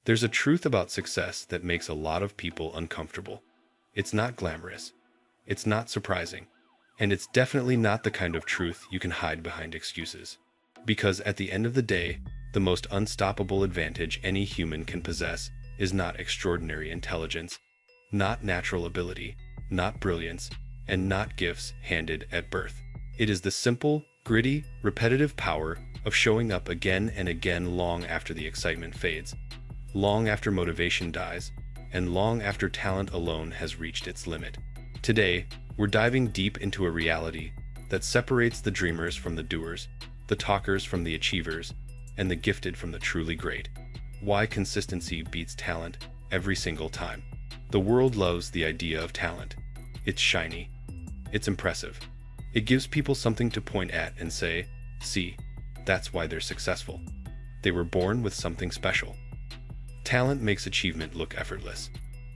There's a truth about success that makes a lot of people uncomfortable. It's not glamorous. It's not surprising. And it's definitely not the kind of truth you can hide behind excuses. Because at the end of the day, the most unstoppable advantage any human can possess is not extraordinary intelligence, not natural ability, not brilliance, and not gifts handed at birth. It is the simple, gritty, repetitive power of showing up again and again long after the excitement fades, long after motivation dies, and long after talent alone has reached its limit. Today, we're diving deep into a reality that separates the dreamers from the doers, the talkers from the achievers, and the gifted from the truly great. Why consistency beats talent every single time. The world loves the idea of talent. It's shiny. It's impressive. It gives people something to point at and say, see, that's why they're successful. They were born with something special. Talent makes achievement look effortless.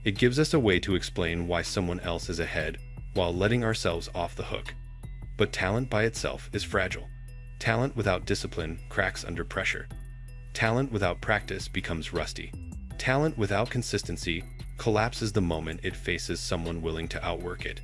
It gives us a way to explain why someone else is ahead while letting ourselves off the hook. But talent by itself is fragile. Talent without discipline cracks under pressure. Talent without practice becomes rusty. Talent without consistency collapses the moment it faces someone willing to outwork it.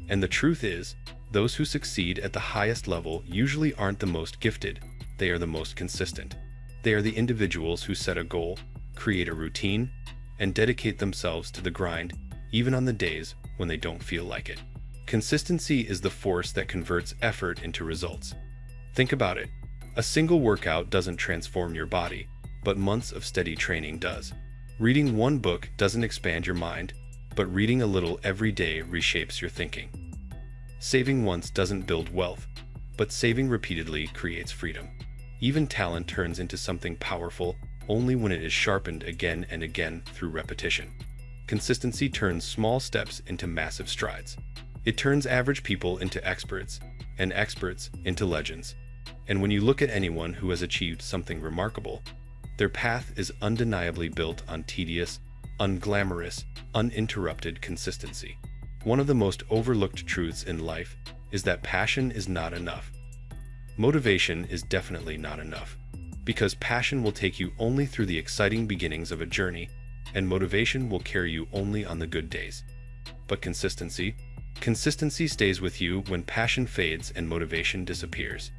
And the truth is, those who succeed at the highest level usually aren't the most gifted, they are the most consistent. They are the individuals who set a goal, create a routine, and dedicate themselves to the grind, even on the days when they don't feel like it. Consistency is the force that converts effort into results. Think about it. A single workout doesn't transform your body, but months of steady training does. Reading one book doesn't expand your mind, but reading a little every day reshapes your thinking. Saving once doesn't build wealth, but saving repeatedly creates freedom. Even talent turns into something powerful only when it is sharpened again and again through repetition. Consistency turns small steps into massive strides. It turns average people into experts, and experts into legends. And when you look at anyone who has achieved something remarkable, their path is undeniably built on tedious, unglamorous, uninterrupted consistency. One of the most overlooked truths in life is that passion is not enough. Motivation is definitely not enough, because passion will take you only through the exciting beginnings of a journey, and motivation will carry you only on the good days. But consistency stays with you when passion fades and motivation disappears.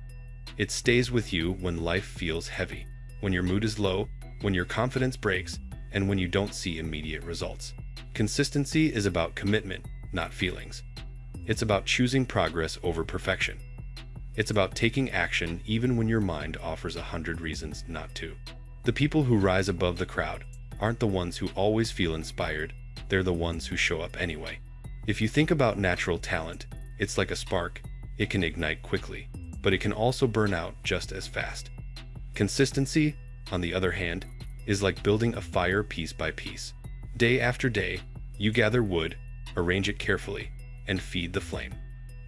It stays with you when life feels heavy, when your mood is low, when your confidence breaks, and when you don't see immediate results. Consistency is about commitment, not feelings. It's about choosing progress over perfection. It's about taking action even when your mind offers 100 reasons not to. The people who rise above the crowd aren't the ones who always feel inspired, they're the ones who show up anyway. If you think about natural talent, it's like a spark. It can ignite quickly, but it can also burn out just as fast. Consistency, on the other hand, is like building a fire piece by piece. Day after day, you gather wood, arrange it carefully, and feed the flame.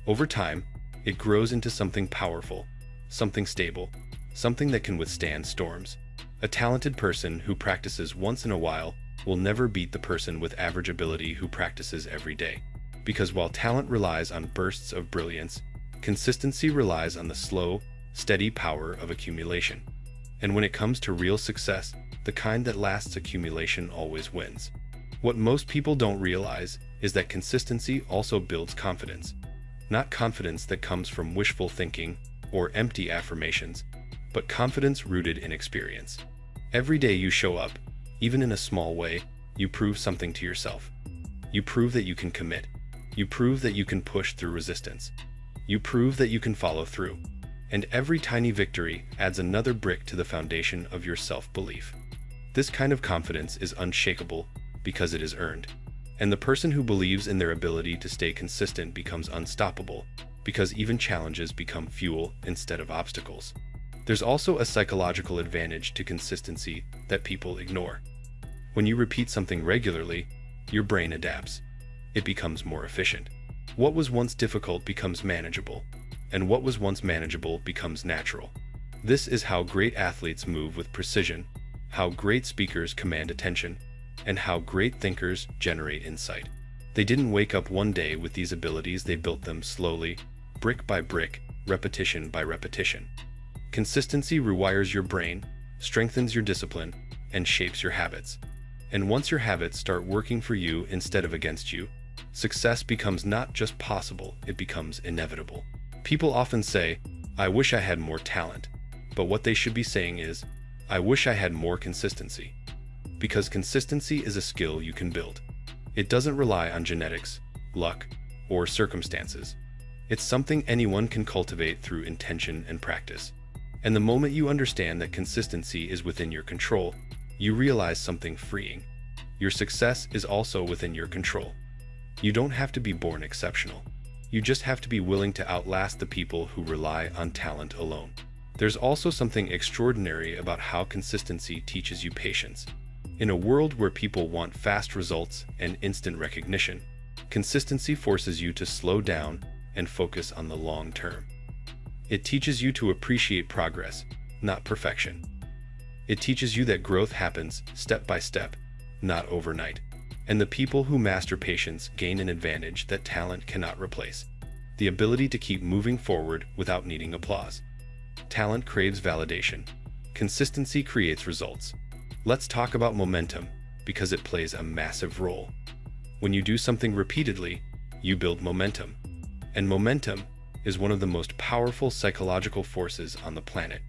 Over time, it grows into something powerful, something stable, something that can withstand storms. A talented person who practices once in a while will never beat the person with average ability who practices every day. Because while talent relies on bursts of brilliance, consistency relies on the slow, steady power of accumulation. And when it comes to real success, the kind that lasts, accumulation always wins. What most people don't realize is that consistency also builds confidence. Not confidence that comes from wishful thinking or empty affirmations, but confidence rooted in experience. Every day you show up, even in a small way, you prove something to yourself. You prove that you can commit. You prove that you can push through resistance. You prove that you can follow through. And every tiny victory adds another brick to the foundation of your self-belief. This kind of confidence is unshakable because it is earned. And the person who believes in their ability to stay consistent becomes unstoppable because even challenges become fuel instead of obstacles. There's also a psychological advantage to consistency that people ignore. When you repeat something regularly, your brain adapts. It becomes more efficient. What was once difficult becomes manageable, and what was once manageable becomes natural. This is how great athletes move with precision, how great speakers command attention, and how great thinkers generate insight. They didn't wake up one day with these abilities, they built them slowly, brick by brick, repetition by repetition. Consistency rewires your brain, strengthens your discipline, and shapes your habits. And once your habits start working for you instead of against you, success becomes not just possible, it becomes inevitable. People often say, "I wish I had more talent," but what they should be saying is, "I wish I had more consistency." Because consistency is a skill you can build. It doesn't rely on genetics, luck, or circumstances. It's something anyone can cultivate through intention and practice. And the moment you understand that consistency is within your control, you realize something freeing. Your success is also within your control. You don't have to be born exceptional. You just have to be willing to outlast the people who rely on talent alone. There's also something extraordinary about how consistency teaches you patience. In a world where people want fast results and instant recognition, consistency forces you to slow down and focus on the long term. It teaches you to appreciate progress, not perfection. It teaches you that growth happens step by step, not overnight. And the people who master patience gain an advantage that talent cannot replace: the ability to keep moving forward without needing applause. Talent craves validation. Consistency creates results. Let's talk about momentum, because it plays a massive role. When you do something repeatedly, you build momentum. And momentum is one of the most powerful psychological forces on the planet.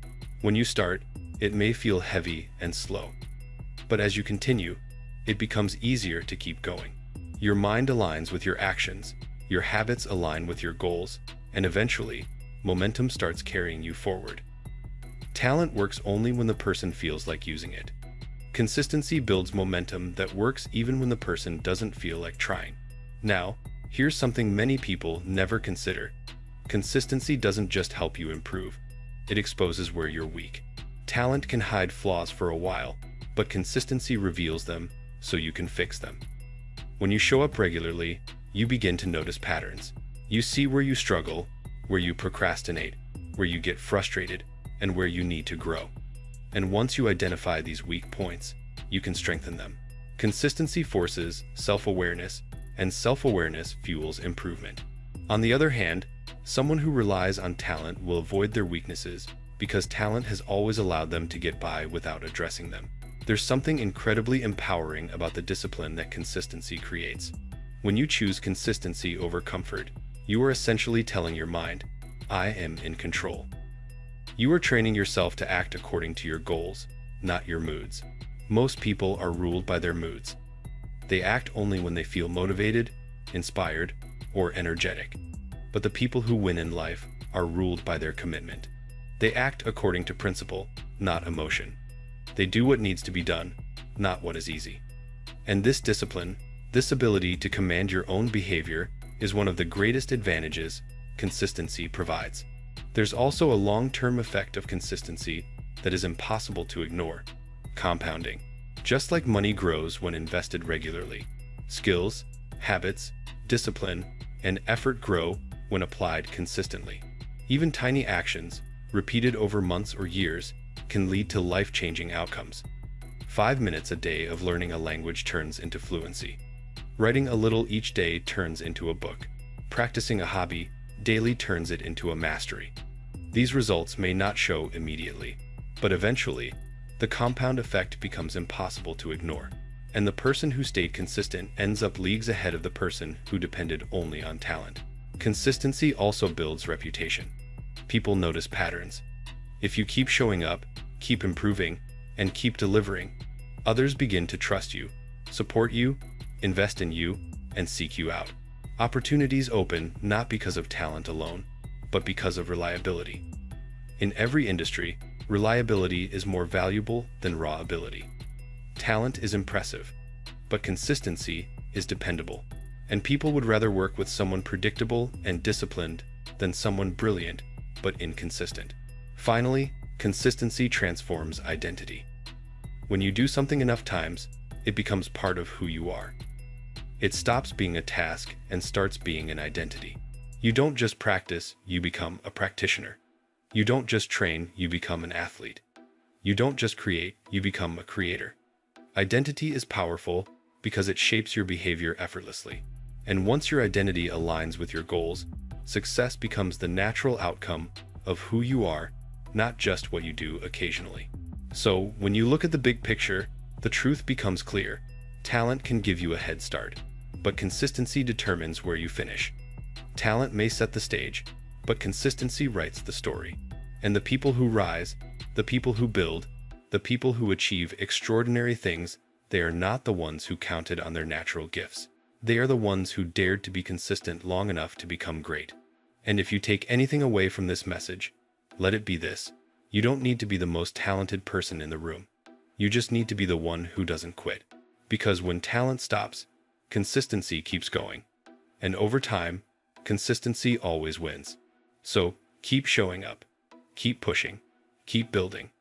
When you start, it may feel heavy and slow. But as you continue, it becomes easier to keep going. Your mind aligns with your actions, your habits align with your goals, and eventually, momentum starts carrying you forward. Talent works only when the person feels like using it. Consistency builds momentum that works even when the person doesn't feel like trying. Now, here's something many people never consider. Consistency doesn't just help you improve, it exposes where you're weak. Talent can hide flaws for a while, but consistency reveals them so you can fix them. When you show up regularly, you begin to notice patterns. You see where you struggle, where you procrastinate, where you get frustrated, and where you need to grow. And once you identify these weak points, you can strengthen them. Consistency forces self-awareness, and self-awareness fuels improvement. On the other hand, someone who relies on talent will avoid their weaknesses because talent has always allowed them to get by without addressing them. There's something incredibly empowering about the discipline that consistency creates. When you choose consistency over comfort, you are essentially telling your mind, "I am in control." You are training yourself to act according to your goals, not your moods. Most people are ruled by their moods. They act only when they feel motivated, inspired, or energetic. But the people who win in life are ruled by their commitment. They act according to principle, not emotion. They do what needs to be done, not what is easy. And this discipline, this ability to command your own behavior, is one of the greatest advantages consistency provides. There's also a long-term effect of consistency that is impossible to ignore: compounding. Just like money grows when invested regularly, skills, habits, discipline, and effort grow when applied consistently. Even tiny actions, repeated over months or years, can lead to life-changing outcomes. 5 minutes a day of learning a language turns into fluency. Writing a little each day turns into a book. Practicing a hobby daily turns it into a mastery. These results may not show immediately, but eventually, the compound effect becomes impossible to ignore. And the person who stayed consistent ends up leagues ahead of the person who depended only on talent. Consistency also builds reputation. People notice patterns. If you keep showing up, keep improving, and keep delivering, others begin to trust you, support you, invest in you, and seek you out. Opportunities open not because of talent alone, but because of reliability. In every industry, reliability is more valuable than raw ability. Talent is impressive, but consistency is dependable. And people would rather work with someone predictable and disciplined than someone brilliant but inconsistent. Finally, consistency transforms identity. When you do something enough times, it becomes part of who you are. It stops being a task and starts being an identity. You don't just practice, you become a practitioner. You don't just train, you become an athlete. You don't just create, you become a creator. Identity is powerful because it shapes your behavior effortlessly. And once your identity aligns with your goals, success becomes the natural outcome of who you are, not just what you do occasionally. So, when you look at the big picture, the truth becomes clear. Talent can give you a head start, but consistency determines where you finish. Talent may set the stage, but consistency writes the story. And the people who rise, the people who build, the people who achieve extraordinary things, they are not the ones who counted on their natural gifts. They are the ones who dared to be consistent long enough to become great. And if you take anything away from this message, let it be this. You don't need to be the most talented person in the room. You just need to be the one who doesn't quit. Because when talent stops, consistency keeps going. And over time, consistency always wins. So, keep showing up. Keep pushing. Keep building.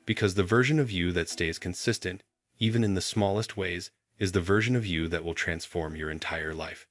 Because the version of you that stays consistent, even in the smallest ways, is the version of you that will transform your entire life.